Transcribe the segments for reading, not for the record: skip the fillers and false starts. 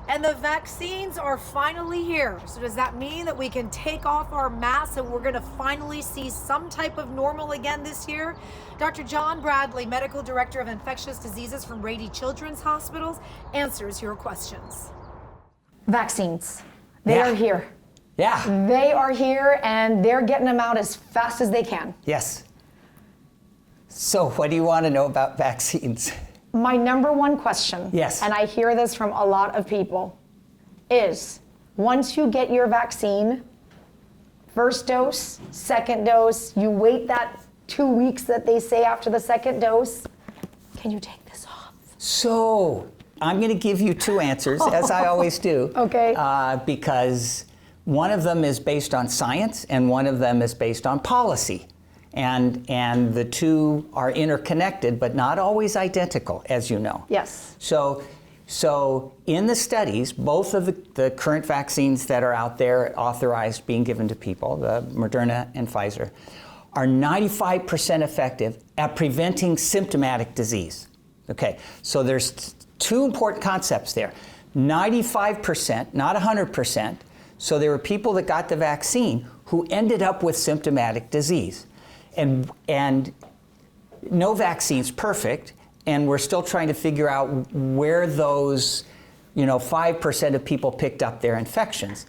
And the vaccines are finally here. So does that mean that we can take off our masks and we're going to finally see some type of normal again this year? Dr. John Bradley, Medical Director of Infectious Diseases from Rady Children's Hospitals, answers your questions. Vaccines. They are here. Yeah. They are here, and they're getting them out as fast as they can. Yes. So what do you want to know about vaccines? My number one question, yes, and I hear this from a lot of people, is once you get your vaccine, first dose, second dose, you wait that 2 weeks that they say after the second dose, can you take this off? So I'm going to give you two answers, as I always do. Okay. Because one of them is based on science and one of them is based on policy. And the two are interconnected, but not always identical, as you know. Yes. So in the studies, both of the current vaccines that are out there authorized being given to people, the Moderna and Pfizer, are 95% effective at preventing symptomatic disease. Okay, so there's two important concepts there. 95%, not 100%. So there were people that got the vaccine who ended up with symptomatic disease. And no vaccine's perfect, and we're still trying to figure out where those, 5% of people picked up their infections.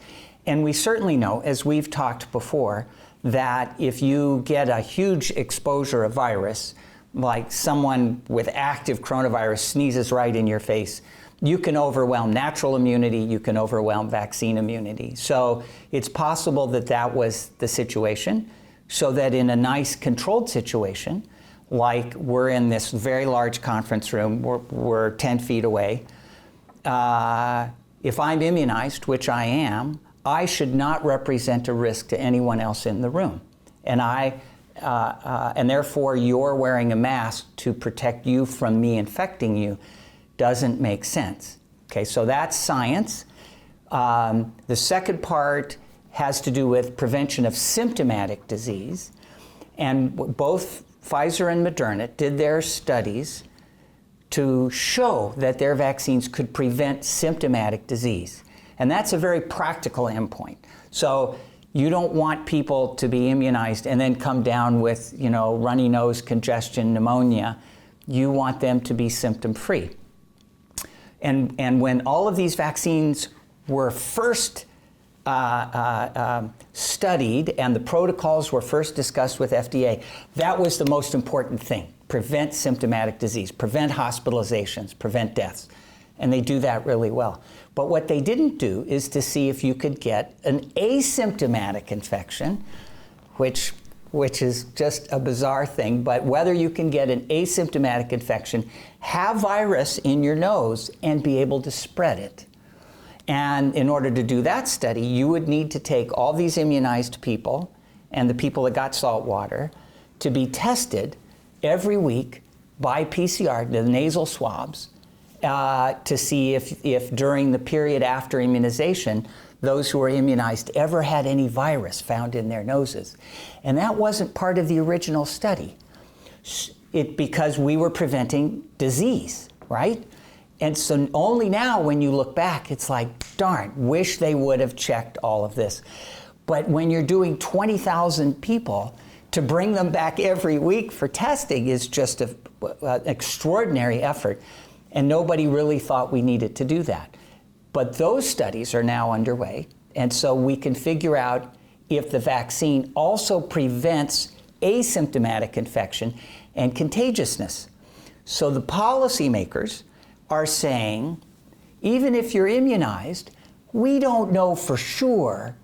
And we certainly know, as we've talked before, that if you get a huge exposure of virus, like someone with active coronavirus sneezes right in your face, you can overwhelm natural immunity, you can overwhelm vaccine immunity. So it's possible that that was the situation. So that in a nice controlled situation, like we're in this very large conference room, we're 10 feet away. If I'm immunized, which I am, I should not represent a risk to anyone else in the room. And therefore your wearing a mask to protect you from me infecting you doesn't make sense. Okay, so that's science. The second part has to do with prevention of symptomatic disease. And both Pfizer and Moderna did their studies to show that their vaccines could prevent symptomatic disease. And that's a very practical endpoint. So you don't want people to be immunized and then come down with, runny nose, congestion, pneumonia. You want them to be symptom-free. And when all of these vaccines were first studied and the protocols were first discussed with FDA, that was the most important thing. Prevent symptomatic disease, prevent hospitalizations, prevent deaths. And they do that really well. But what they didn't do is to see if you could get an asymptomatic infection, which is just a bizarre thing, but whether you can get an asymptomatic infection, have virus in your nose, and be able to spread it. And in order to do that study, you would need to take all these immunized people and the people that got salt water to be tested every week by PCR, the nasal swabs, to see if during the period after immunization, those who were immunized ever had any virus found in their noses. And that wasn't part of the original study, because we were preventing disease, right? And so only now when you look back, it's like, darn, wish they would have checked all of this. But when you're doing 20,000 people, to bring them back every week for testing is just an extraordinary effort. And nobody really thought we needed to do that. But those studies are now underway. And so we can figure out if the vaccine also prevents asymptomatic infection and contagiousness. So the policymakers are saying, even if you're immunized, we don't know for sure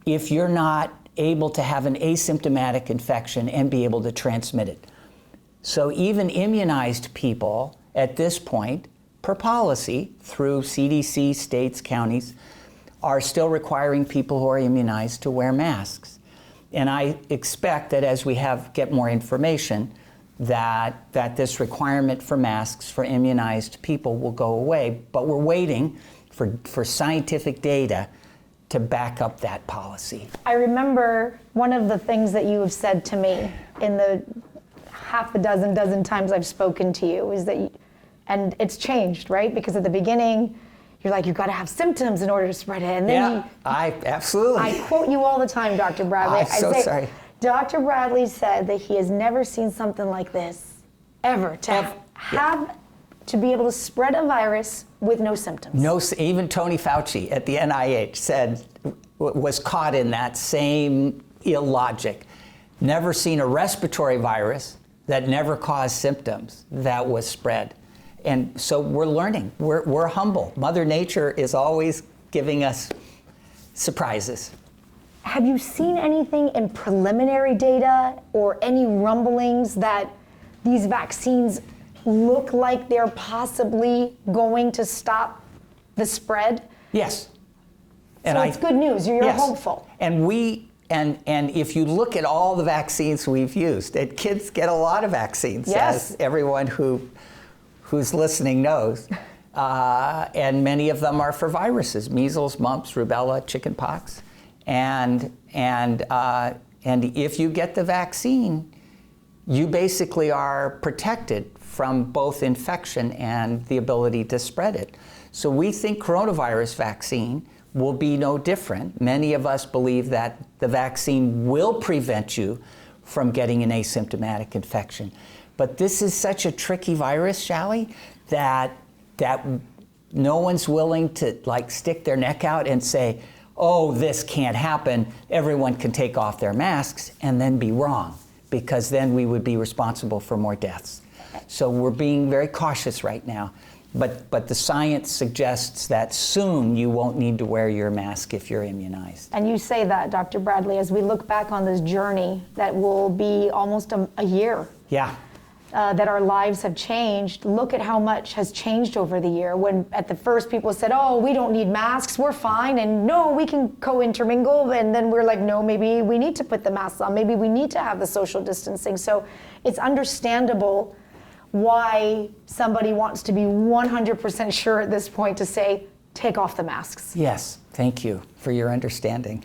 if you're not able to have an asymptomatic infection and be able to transmit it. So even immunized people at this point, per policy, through CDC, states, counties, are still requiring people who are immunized to wear masks. And I expect that as we get more information, that this requirement for masks for immunized people will go away. But we're waiting for scientific data to back up that policy. I remember one of the things that you have said to me in the half a dozen times I've spoken to you is that, and it's changed, right? Because at the beginning, you're like, you've got to have symptoms in order to spread it. And then Yeah, absolutely. I quote you all the time, Dr. Bradley. I'm so sorry. Dr. Bradley said that he has never seen something like this, ever, to be able to spread a virus with no symptoms. No, even Tony Fauci at the NIH said, was caught in that same illogic. Never seen a respiratory virus that never caused symptoms that was spread. And so we're learning, we're humble. Mother Nature is always giving us surprises. Have you seen anything in preliminary data or any rumblings that these vaccines look like they're possibly going to stop the spread? Yes. So it's good news, you're yes. hopeful. And if you look at all the vaccines we've used, and kids get a lot of vaccines, yes. as everyone who's listening knows, and many of them are for viruses: measles, mumps, rubella, chickenpox, and if you get the vaccine, you basically are protected from both infection and the ability to spread it. So we think coronavirus vaccine will be no different. Many of us believe that the vaccine will prevent you from getting an asymptomatic infection. But this is such a tricky virus, Shally, that no one's willing to stick their neck out and say, oh, this can't happen. Everyone can take off their masks, and then be wrong, because then we would be responsible for more deaths. So we're being very cautious right now. But the science suggests that soon you won't need to wear your mask if you're immunized. And you say that, Dr. Bradley, as we look back on this journey that will be almost a year. Yeah. That our lives have changed. Look at how much has changed over the year. When at the first people said, oh, we don't need masks, we're fine, and no, we can co-intermingle, and then we're like, no, maybe we need to put the masks on, maybe we need to have the social distancing. So it's understandable why somebody wants to be 100% sure at this point to say, take off the masks. Yes, thank you for your understanding.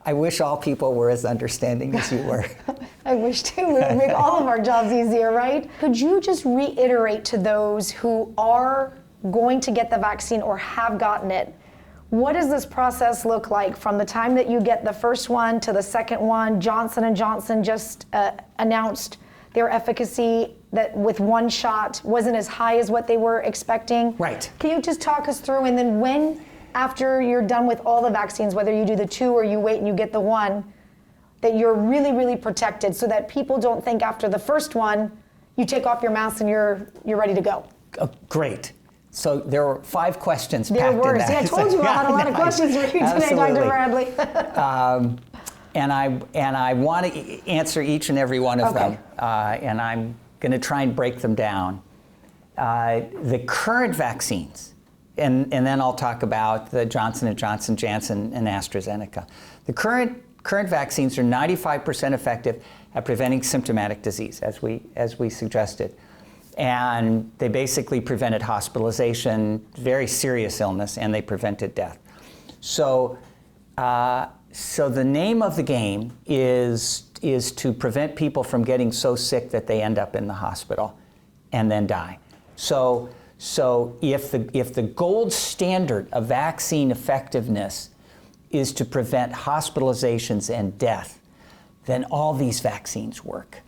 I wish all people were as understanding as you were. I wish too. It would make all of our jobs easier, right? Could you just reiterate to those who are going to get the vaccine or have gotten it, what does this process look like from the time that you get the first one to the second one? Johnson & Johnson just announced their efficacy that with one shot wasn't as high as what they were expecting. Right. Can you just talk us through, and then when, after you're done with all the vaccines, whether you do the 2 or you wait and you get the 1, that you're really, really protected, so that people don't think after the first one, you take off your mask and you're ready to go? Great. So there were 5 questions there packed were. in that. See, I told you I had a lot of questions for you today, Dr. Bradley. And I want to answer each and every one of them, and I'm going to try and break them down. The current vaccines, and then I'll talk about the Johnson & Johnson, Janssen, and AstraZeneca. The current vaccines are 95% effective at preventing symptomatic disease, as we suggested. And they basically prevented hospitalization, very serious illness, and they prevented death. So the name of the game is to prevent people from getting so sick that they end up in the hospital and then die. So if the gold standard of vaccine effectiveness is to prevent hospitalizations and death, then all these vaccines work.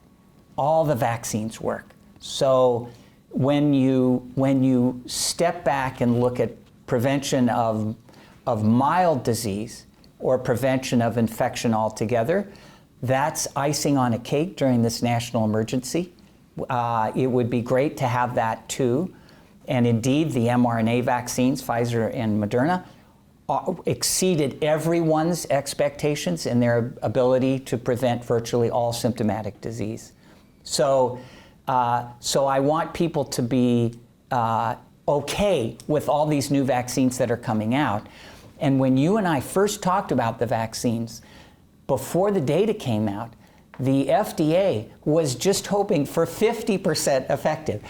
All the vaccines work. So when you step back and look at prevention of mild disease or prevention of infection altogether, that's icing on a cake during this national emergency. It would be great to have that too. And indeed, the mRNA vaccines, Pfizer and Moderna, exceeded everyone's expectations in their ability to prevent virtually all symptomatic disease. So I want people to be okay with all these new vaccines that are coming out. And when you and I first talked about the vaccines, before the data came out, the FDA was just hoping for 50% effective.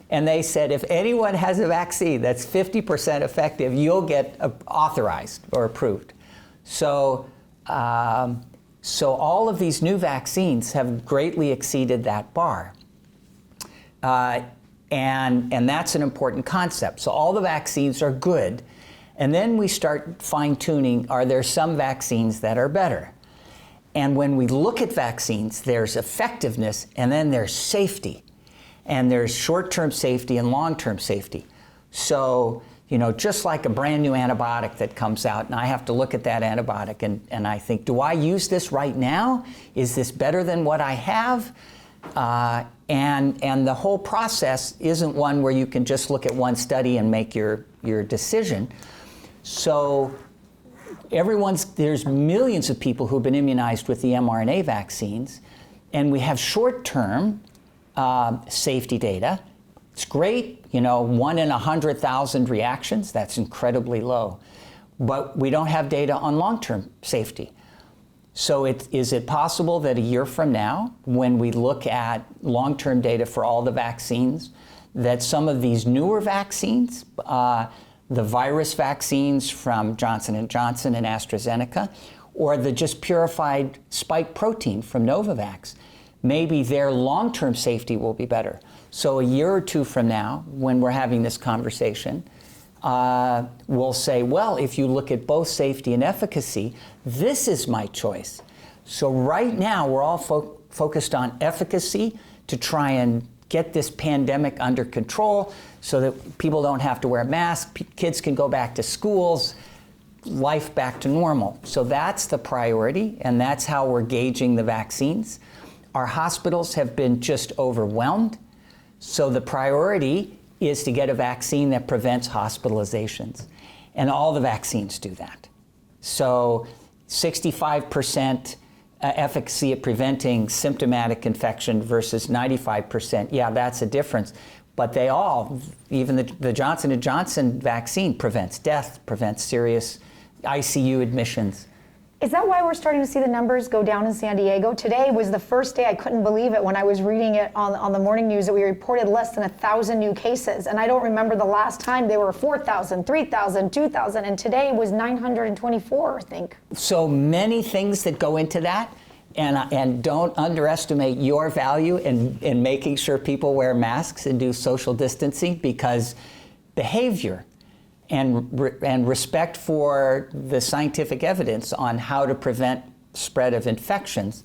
And they said, if anyone has a vaccine that's 50% effective, you'll get authorized or approved. So all of these new vaccines have greatly exceeded that bar. And that's an important concept. So all the vaccines are good, And then we start fine-tuning, are there some vaccines that are better? And when we look at vaccines, there's effectiveness and then there's safety. And there's short-term safety and long-term safety. So, just like a brand new antibiotic that comes out, and I have to look at that antibiotic and I think, do I use this right now? Is this better than what I have? And the whole process isn't one where you can just look at one study and make your decision. So there's millions of people who've been immunized with the mRNA vaccines, and we have short-term safety data. It's great, 1 in 100,000 reactions, that's incredibly low. But we don't have data on long-term safety. So is it possible that a year from now, when we look at long-term data for all the vaccines, that some of these newer vaccines, the virus vaccines from Johnson & Johnson and AstraZeneca, or the just purified spike protein from Novavax, maybe their long-term safety will be better. So a year or two from now, when we're having this conversation, we'll say, well, if you look at both safety and efficacy, this is my choice. So right now, we're all focused on efficacy to try and get this pandemic under control so that people don't have to wear masks, kids can go back to schools, life back to normal. So that's the priority, and that's how we're gauging the vaccines. Our hospitals have been just overwhelmed, so the priority is to get a vaccine that prevents hospitalizations. And all the vaccines do that. So 65% efficacy at preventing symptomatic infection versus 95%, yeah, that's a difference. But they all, even the Johnson & Johnson vaccine prevents death, prevents serious ICU admissions. Is that why we're starting to see the numbers go down in San Diego? Today was the first day I couldn't believe it when I was reading it on the morning news that we reported less than 1,000 new cases. And I don't remember the last time they were 4,000, 3,000, 2,000, and today was 924, I think. So many things that go into that, and don't underestimate your value in making sure people wear masks and do social distancing, because behavior and respect for the scientific evidence on how to prevent spread of infections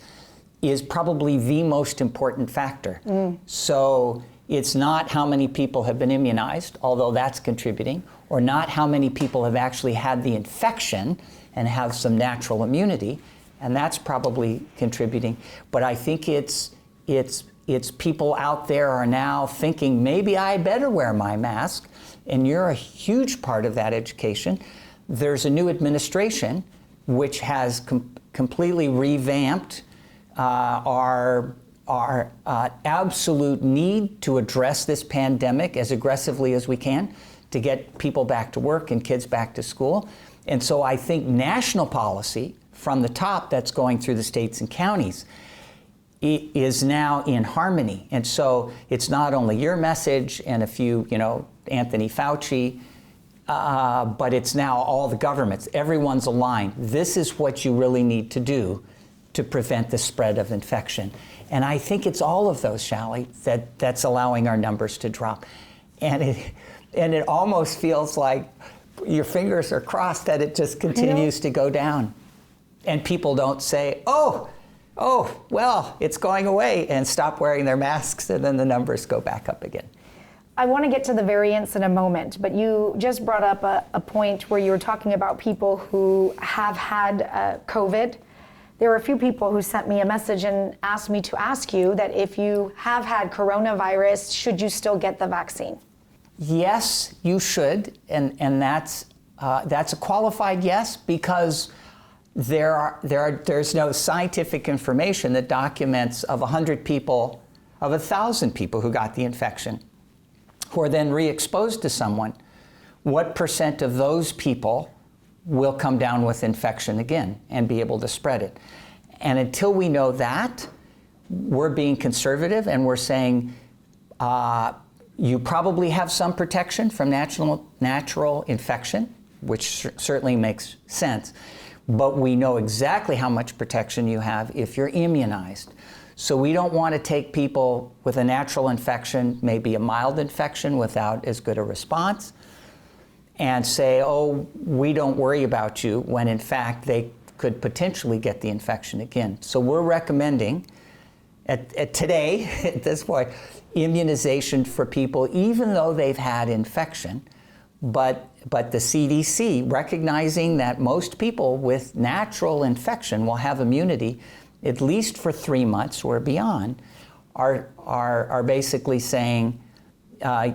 is probably the most important factor. So it's not how many people have been immunized, although that's contributing, or not how many people have actually had the infection and have some natural immunity, and that's probably contributing. But I think it's people out there are now thinking, maybe I better wear my mask, and you're a huge part of that education. There's a new administration which has completely revamped our absolute need to address this pandemic as aggressively as we can to get people back to work and kids back to school. And so I think national policy from the top that's going through the states and counties is now in harmony. And so it's not only your message and a few, Anthony Fauci, but it's now all the governments. Everyone's aligned. This is what you really need to do to prevent the spread of infection. And I think it's all of those, Shally, that's allowing our numbers to drop. And it almost feels like your fingers are crossed that it just continues to go down. And people don't say, oh, well, it's going away, and stop wearing their masks, and then the numbers go back up again. I want to get to the variants in a moment, but you just brought up a point where you were talking about people who have had COVID. There were a few people who sent me a message and asked me to ask you that if you have had coronavirus, should you still get the vaccine? Yes, you should, and that's a qualified yes, because there's no scientific information that documents of 100 people, of 1,000 people who got the infection, who are then re-exposed to someone, what percent of those people will come down with infection again and be able to spread it. And until we know that, we're being conservative, and we're saying you probably have some protection from natural infection, which certainly makes sense. But we know exactly how much protection you have if you're immunized. So we don't want to take people with a natural infection, maybe a mild infection, without as good a response. and say, oh, we don't worry about you, when in fact they could potentially get the infection again. So we're recommending at today, at this point, immunization for people even though they've had infection, but the CDC, recognizing that most people with natural infection will have immunity at least for 3 months or beyond, are basically saying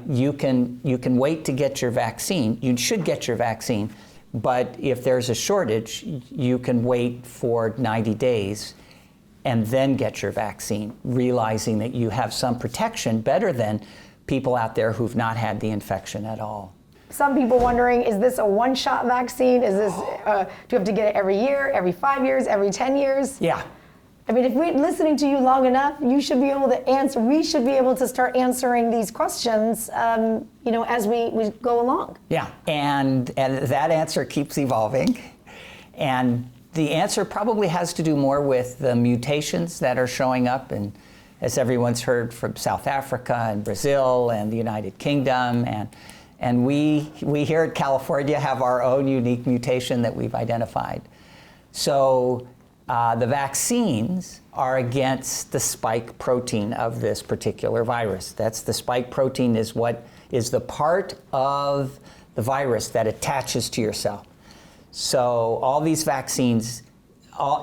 you can wait to get your vaccine. You should get your vaccine, but if there's a shortage, you can wait for 90 days and then get your vaccine, realizing that you have some protection better than people out there who've not had the infection at all. Some people wondering, is this a one-shot vaccine? Is this, do you have to get it every year, every 5 years, every 10 years? Yeah. I mean, if we're listening to you long enough, you should be able to answer, we should be able to start answering these questions, as we go along. Yeah, and that answer keeps evolving. And the answer probably has to do more with the mutations that are showing up, and as everyone's heard, from South Africa and Brazil and the United Kingdom, and we here at California have our own unique mutation that we've identified. So the vaccines are against the spike protein of this particular virus. That's the spike protein is what is the part of the virus that attaches to your cell. So all these vaccines,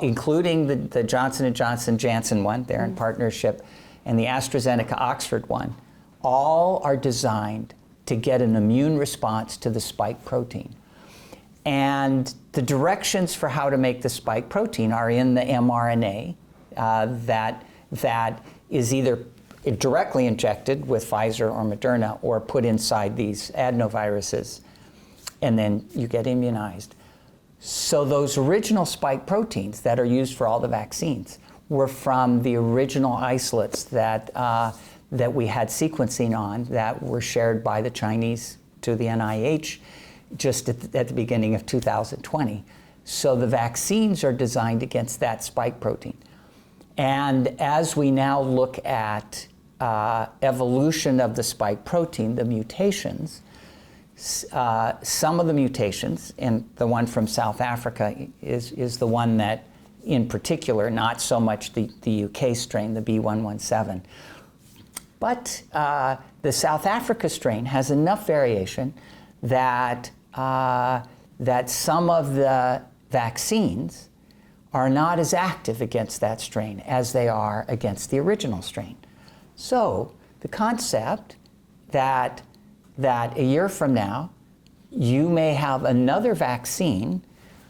including the Johnson & Johnson Janssen one, they're in partnership, and the AstraZeneca Oxford one, all are designed to get an immune response to the spike protein. And the directions for how to make the spike protein are in the mRNA that is either directly injected with Pfizer or Moderna or put inside these adenoviruses, and then you get immunized. So those original spike proteins that are used for all the vaccines were from the original isolates that we had sequencing on that were shared by the Chinese to the NIH just at the beginning of 2020. So the vaccines are designed against that spike protein. And as we now look at evolution of the spike protein, the mutations, some of the mutations, and the one from South Africa is the one that, in particular, not so much the UK strain, the B117, but the South Africa strain has enough variation that some of the vaccines are not as active against that strain as they are against the original strain. So the concept that a year from now, you may have another vaccine,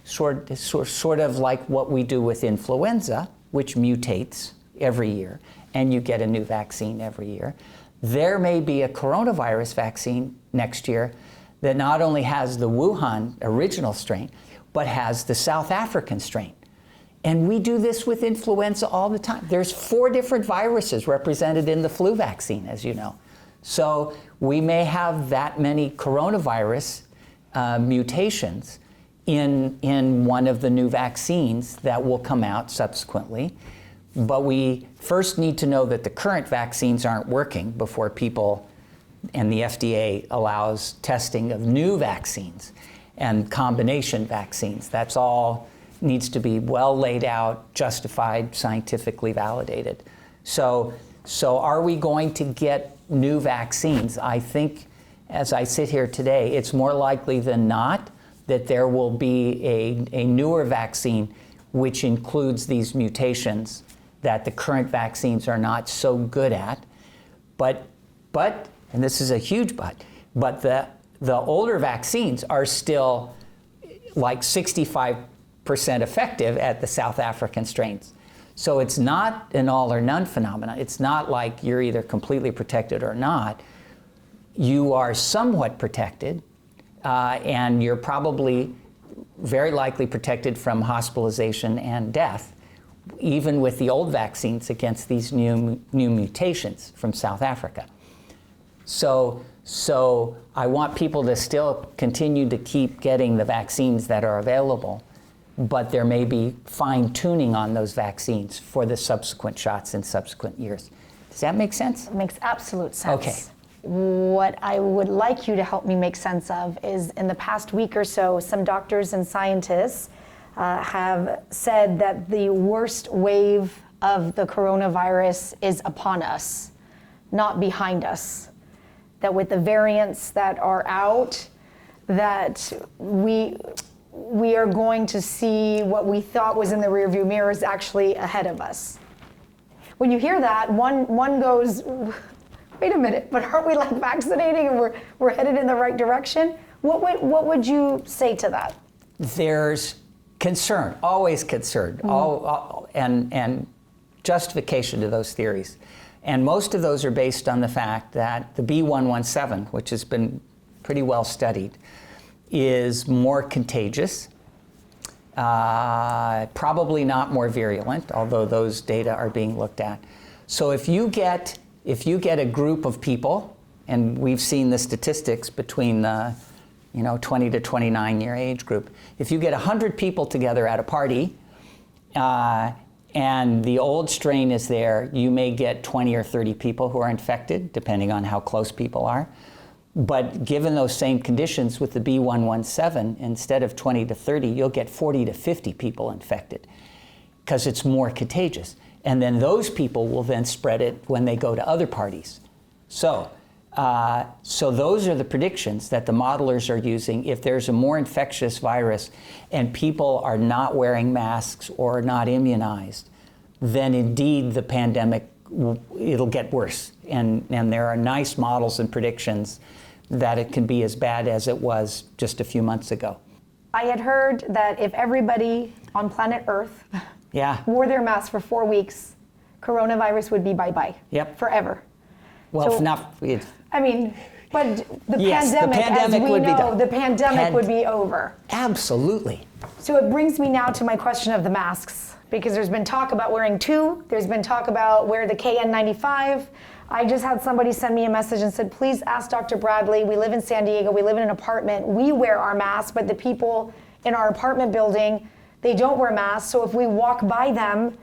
sort of like what we do with influenza, which mutates every year, and you get a new vaccine every year. There may be a coronavirus vaccine next year that not only has the Wuhan original strain, but has the South African strain. And we do this with influenza all the time. There's 4 different viruses represented in the flu vaccine, as you know. So we may have that many coronavirus mutations in one of the new vaccines that will come out subsequently. But we first need to know that the current vaccines aren't working before people, and the FDA allows testing of new vaccines and combination vaccines. That's all needs to be well laid out, justified, scientifically validated. So are we going to get new vaccines? I think, as I sit here today, it's more likely than not that there will be a newer vaccine which includes these mutations that the current vaccines are not so good at. But, and this is a huge but the older vaccines are still like 65% effective at the South African strains. So it's not an all or none phenomenon. It's not like you're either completely protected or not. You are somewhat protected, and you're probably very likely protected from hospitalization and death, even with the old vaccines against these new mutations from South Africa. So I want people to still continue to keep getting the vaccines that are available, but there may be fine-tuning on those vaccines for the subsequent shots in subsequent years. Does that make sense? It makes absolute sense. Okay. what I would like you to help me make sense of is, in the past week or so, some doctors and scientists have said that the worst wave of the coronavirus is upon us, not behind us. That with the variants that are out, that we are going to see what we thought was in the rearview mirror is actually ahead of us. When you hear that, one goes, wait a minute, but aren't we like vaccinating and we're headed in the right direction? What would you say to that? There's concern, always concern, and justification to those theories. And most of those are based on the fact that the B117, which has been pretty well studied, is more contagious, probably not more virulent, although those data are being looked at. So if you get a group of people, and we've seen the statistics between the 20 to 29 year age group, if you get 100 people together at a party, and the old strain is there, you may get 20 or 30 people who are infected, depending on how close people are. But given those same conditions with the B117, instead of 20 to 30, you'll get 40 to 50 people infected because it's more contagious. And then those people will then spread it when they go to other parties. So those are the predictions that the modelers are using. If there's a more infectious virus and people are not wearing masks or not immunized, then indeed the pandemic, it'll get worse. And there are nice models and predictions that it can be as bad as it was just a few months ago. I had heard that if everybody on planet Earth wore their mask for 4 weeks, coronavirus would be bye-bye. Yep. Forever. Well, So- if not, I mean, but the Yes, the pandemic, pandemic as we would be know, done. the pandemic would be over. absolutely. So it brings me now to my question of the masks, because there's been talk about wearing two, there's been talk about wear the KN95. I just had somebody send me a message and said, please ask Dr. Bradley, we live in San Diego, we live in an apartment, we wear our masks, but the people in our apartment building, they don't wear masks, so if we walk by them,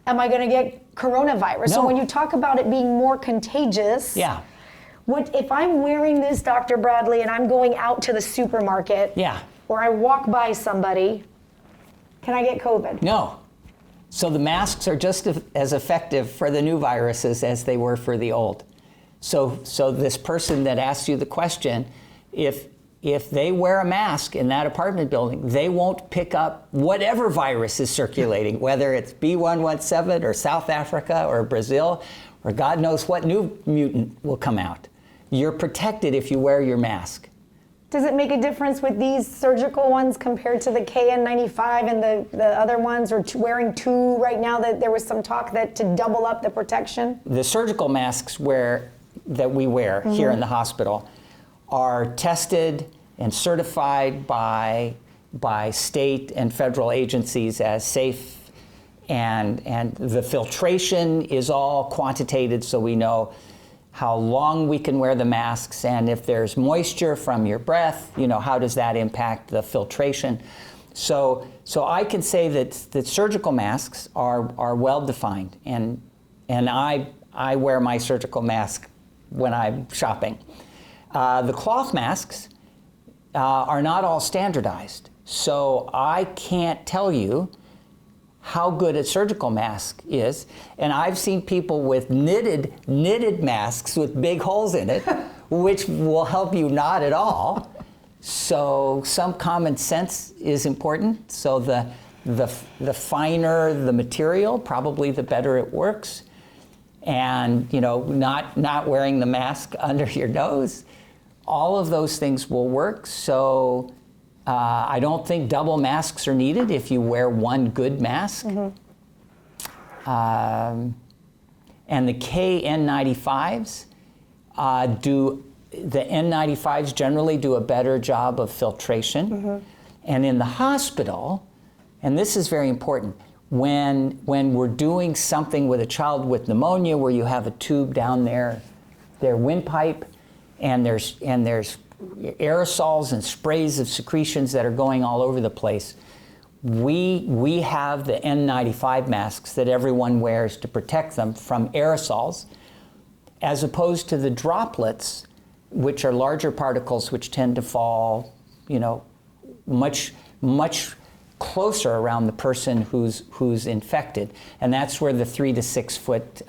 am I gonna get coronavirus? So No. when you talk about it being more contagious, Yeah. what if I'm wearing this, Dr. Bradley, and I'm going out to the supermarket, Yeah. or I walk by somebody, can I get COVID? No. So the masks are just as effective for the new viruses as they were for the old. So this person that asked you the question, if they wear a mask in that apartment building, they won't pick up whatever virus is circulating, whether it's B117 or South Africa or Brazil, or God knows what new mutant will come out. You're protected if you wear your mask. Does it make a difference with these surgical ones compared to the KN95 and the other ones, or wearing two right now? That there was some talk that to double up the protection? The surgical masks that we wear here in the hospital are tested and certified by state and federal agencies as safe, and the filtration is all quantitated, so we know how long we can wear the masks, and if there's moisture from your breath, how does that impact the filtration? So I can say that surgical masks are well defined, and I wear my surgical mask when I'm shopping. The cloth masks are not all standardized, so I can't tell you how good a surgical mask is. And I've seen people with knitted masks with big holes in it, which will help you not at all. So some common sense is important. So the finer the material, probably the better it works. And not wearing the mask under your nose, all of those things will work. So I don't think double masks are needed if you wear one good mask. And the KN95s the N95s generally do a better job of filtration. And in the hospital, and this is very important, when we're doing something with a child with pneumonia where you have a tube down their windpipe, and there's aerosols and sprays of secretions that are going all over the place, we have the N95 masks that everyone wears to protect them from aerosols. as opposed to the droplets, which are larger particles which tend to fall, much closer around the person who's infected. And that's where the 3 to 6 foot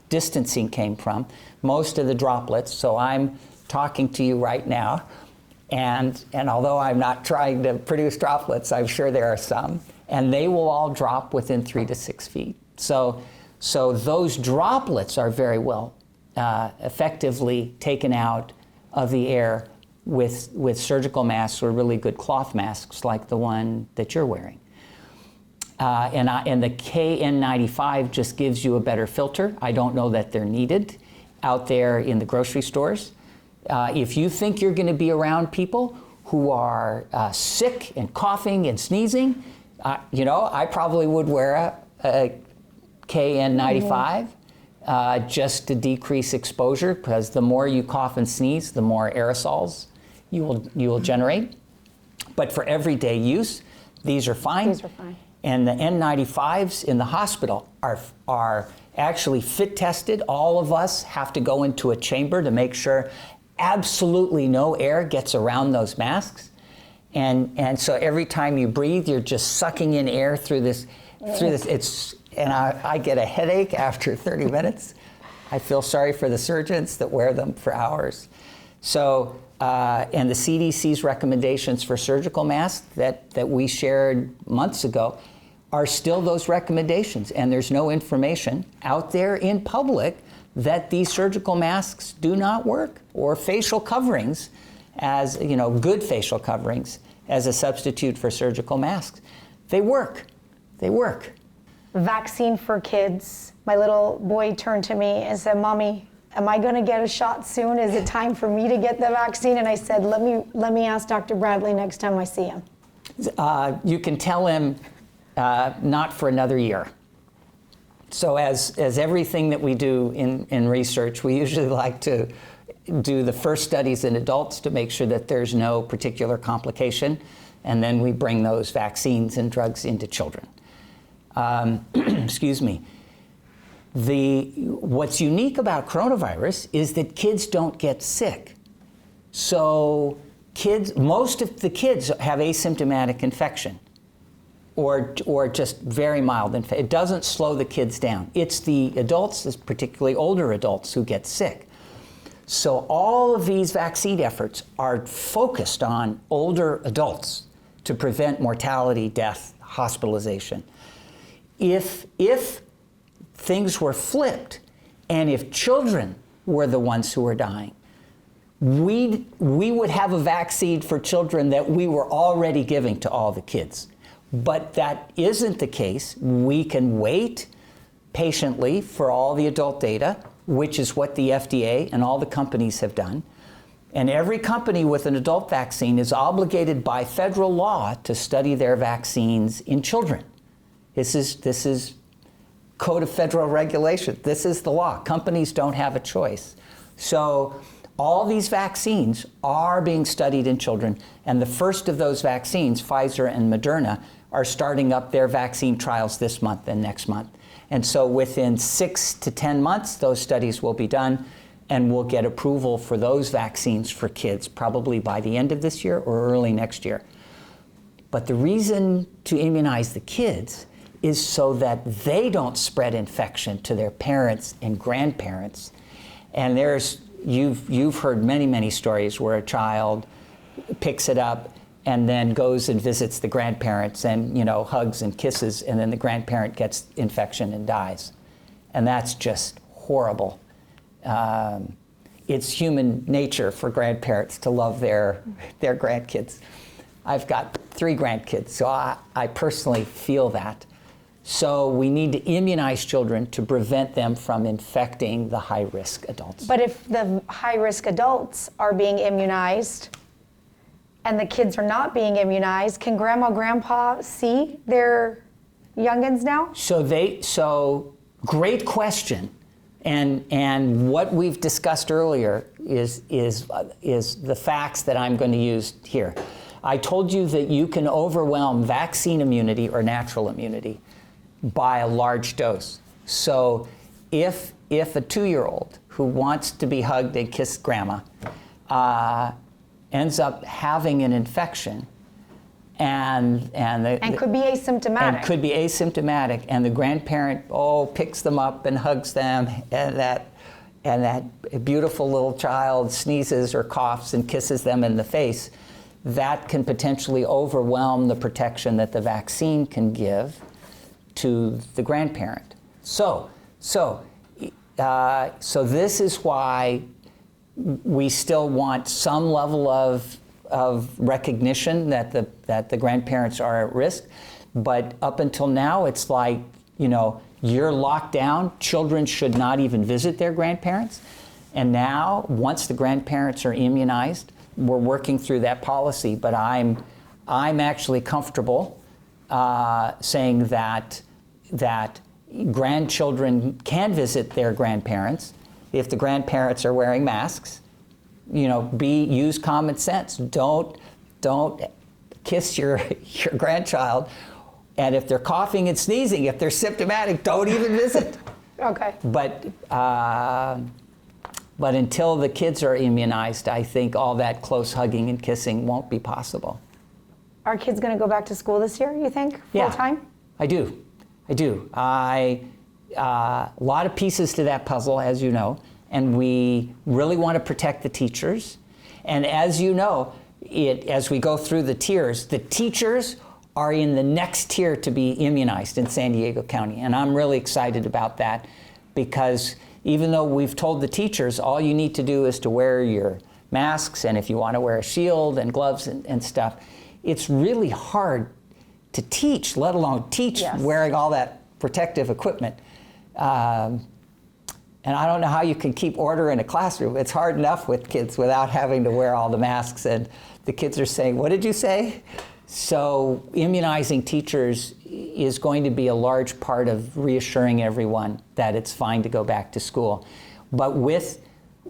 distancing came from. Most of the droplets, so I'm talking to you right now, and although I'm not trying to produce droplets, I'm sure there are some, and they will all drop within 3 to 6 feet. So those droplets are very well effectively taken out of the air with surgical masks or really good cloth masks like the one that you're wearing. And the KN95 just gives you a better filter. I don't know that they're needed out there in the grocery stores. If you think you're going to be around people who are sick and coughing and sneezing, I probably would wear a KN95 just to decrease exposure, because the more you cough and sneeze, the more aerosols you will generate. But for everyday use, these are fine. These are fine. And the N95s in the hospital are actually fit tested. All of us have to go into a chamber to make sure absolutely no air gets around those masks. And so every time you breathe, you're just sucking in air through this. I get a headache after 30 minutes. I feel sorry for the surgeons that wear them for hours. So, and the CDC's recommendations for surgical masks that we shared months ago are still those recommendations. And there's no information out there in public that these surgical masks do not work, or facial coverings as, good facial coverings as a substitute for surgical masks. They work. They work. Vaccine for kids. My little boy turned to me and said, "Mommy, am I going to get a shot soon? Is it time for me to get the vaccine?" And I said, let me ask Dr. Bradley next time I see him. You can tell him not for another year. So as everything that we do in research, we usually like to do the first studies in adults to make sure that there's no particular complication, and then we bring those vaccines and drugs into children. Excuse me. What's unique about coronavirus is that kids don't get sick. So most of the kids have asymptomatic infection, or just very mild infection. It doesn't slow the kids down. It's the adults, particularly older adults, who get sick. So all of these vaccine efforts are focused on older adults to prevent mortality, death, hospitalization. If things were flipped, and if children were the ones who were dying, we would have a vaccine for children that we were already giving to all the kids. But that isn't the case. We can wait patiently for all the adult data, which is what the FDA and all the companies have done. And every company with an adult vaccine is obligated by federal law to study their vaccines in children. This is Code of Federal Regulation. This is the law. Companies don't have a choice. So all these vaccines are being studied in children, and the first of those vaccines, Pfizer and Moderna, are starting up their vaccine trials this month and next month. And so within 6 to 10 months, those studies will be done, and we'll get approval for those vaccines for kids, probably by the end of this year or early next year. But the reason to immunize the kids is so that they don't spread infection to their parents and grandparents. And you've heard many, many stories where a child picks it up and then goes and visits the grandparents and hugs and kisses, and then the grandparent gets infection and dies. And that's just horrible. It's human nature for grandparents to love their grandkids. I've got 3 grandkids, so I personally feel that. So we need to immunize children to prevent them from infecting the high-risk adults. But if the high-risk adults are being immunized and the kids are not being immunized, can grandma, grandpa see their youngins now? So great question. And what we've discussed earlier is the facts that I'm going to use here. I told you that you can overwhelm vaccine immunity or natural immunity by a large dose. So if a 2-year-old who wants to be hugged and kissed grandma ends up having an infection, and could be asymptomatic. And could be asymptomatic, and the grandparent picks them up and hugs them, and that beautiful little child sneezes or coughs and kisses them in the face. That can potentially overwhelm the protection that the vaccine can give to the grandparent. So this is why we still want some level of recognition that the grandparents are at risk, but up until now, it's like, you're locked down. Children should not even visit their grandparents. And now, once the grandparents are immunized, we're working through that policy. But I'm actually comfortable saying that grandchildren can visit their grandparents if the grandparents are wearing masks. Use common sense. Don't kiss your grandchild. And if they're coughing and sneezing, if they're symptomatic, don't even visit. Okay. But until the kids are immunized, I think all that close hugging and kissing won't be possible. Are kids going to go back to school this year, you think, full time? I do. A lot of pieces to that puzzle, as you know, and we really want to protect the teachers. And as you know, as we go through the tiers, the teachers are in the next tier to be immunized in San Diego County. And I'm really excited about that, because even though we've told the teachers all you need to do is to wear your masks, and if you want to wear a shield and gloves and stuff, it's really hard to teach, let alone teach wearing all that protective equipment. And I don't know how you can keep order in a classroom. It's hard enough with kids without having to wear all the masks, and the kids are saying, "What did you say?" So immunizing teachers is going to be a large part of reassuring everyone that it's fine to go back to school. But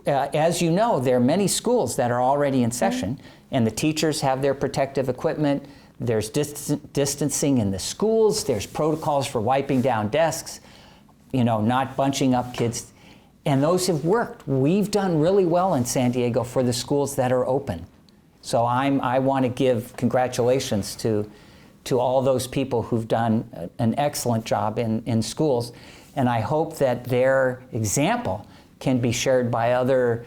as you know, there are many schools that are already in session, and the teachers have their protective equipment. There's distancing in the schools. There's protocols for wiping down desks, not bunching up kids. And those have worked. We've done really well in San Diego for the schools that are open. So I want to give congratulations to all those people who've done an excellent job in schools. And I hope that their example can be shared by other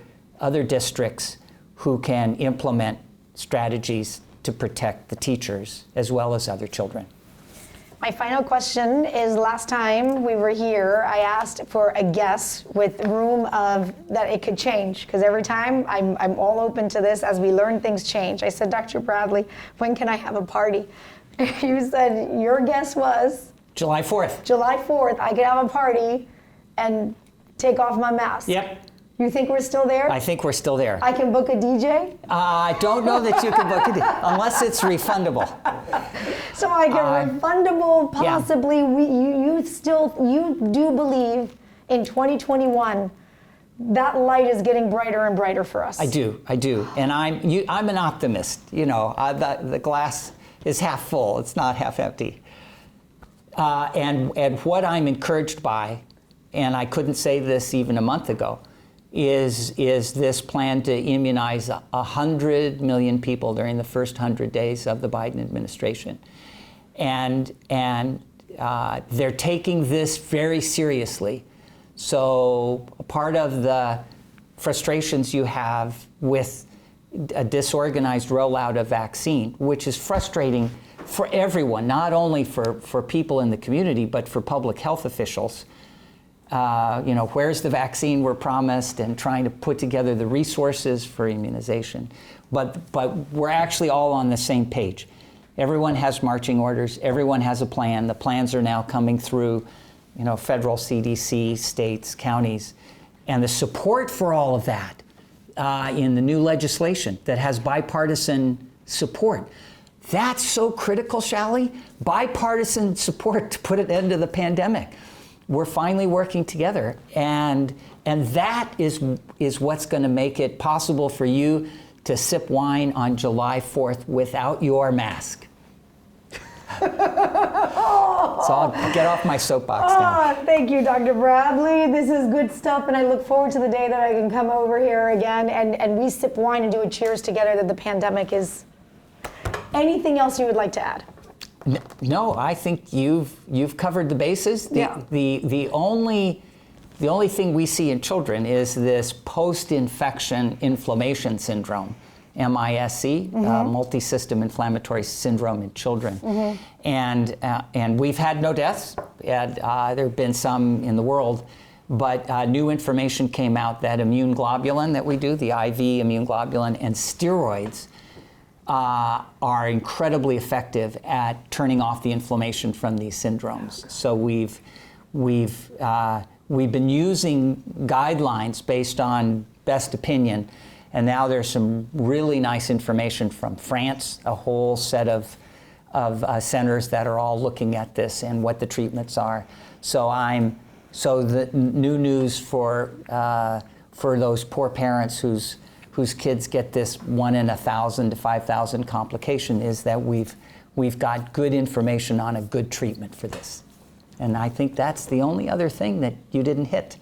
districts who can implement strategies to protect the teachers as well as other children. My final question is, last time we were here, I asked for a guess with room of that it could change, because every time I'm all open to this. As we learn, things change. I said, Dr. Bradley, when can I have a party? You said your guess was? July 4th. July 4th, I could have a party and take off my mask. Yep. You think we're still there? I think we're still there. I can book a DJ? I don't know that you can book a DJ, unless it's refundable. So I get refundable, possibly. Yeah. You do believe in 2021 that light is getting brighter and brighter for us. I do. And I'm an optimist. The glass is half full. It's not half empty. And what I'm encouraged by, and I couldn't say this even a month ago, is this plan to immunize 100 million people during the first 100 days of the Biden administration. And they're taking this very seriously. So part of the frustrations you have with a disorganized rollout of vaccine, which is frustrating for everyone, not only for people in the community, but for public health officials. Where's the vaccine we're promised, and trying to put together the resources for immunization. But we're actually all on the same page. Everyone has marching orders. Everyone has a plan. The plans are now coming through, federal CDC, states, counties. And the support for all of that in the new legislation that has bipartisan support. That's so critical, Shally. Bipartisan support to put an end to the pandemic. We're finally working together, and that is what's going to make it possible for you to sip wine on July 4th without your mask. So I'll get off my soapbox now. Oh, thank you, Dr. Bradley. This is good stuff, and I look forward to the day that I can come over here again and we sip wine and do a cheers together that the pandemic is. Anything else you would like to add? No, I think you've covered the bases. Yeah. The only thing we see in children is this post-infection inflammation syndrome, MISC, multi-system inflammatory syndrome in children, and we've had no deaths. There have been some in the world, but new information came out that immune globulin that we do, the IV immune globulin, and steroids are incredibly effective at turning off the inflammation from these syndromes. So we've been using guidelines based on best opinion, and now there's some really nice information from France, a whole set of centers that are all looking at this and what the treatments are. So the new news for those poor parents whose kids get this 1 in 1,000 to 5,000 complication is that we've got good information on a good treatment for this. And I think that's the only other thing that you didn't hit.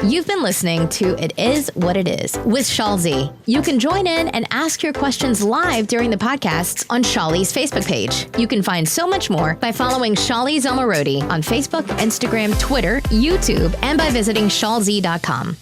You've been listening to It Is What It Is with Shalzi. You can join in and ask your questions live during the podcasts on Shali's Facebook page. You can find so much more by following Shali Rady on Facebook, Instagram, Twitter, YouTube, and by visiting shalzi.com.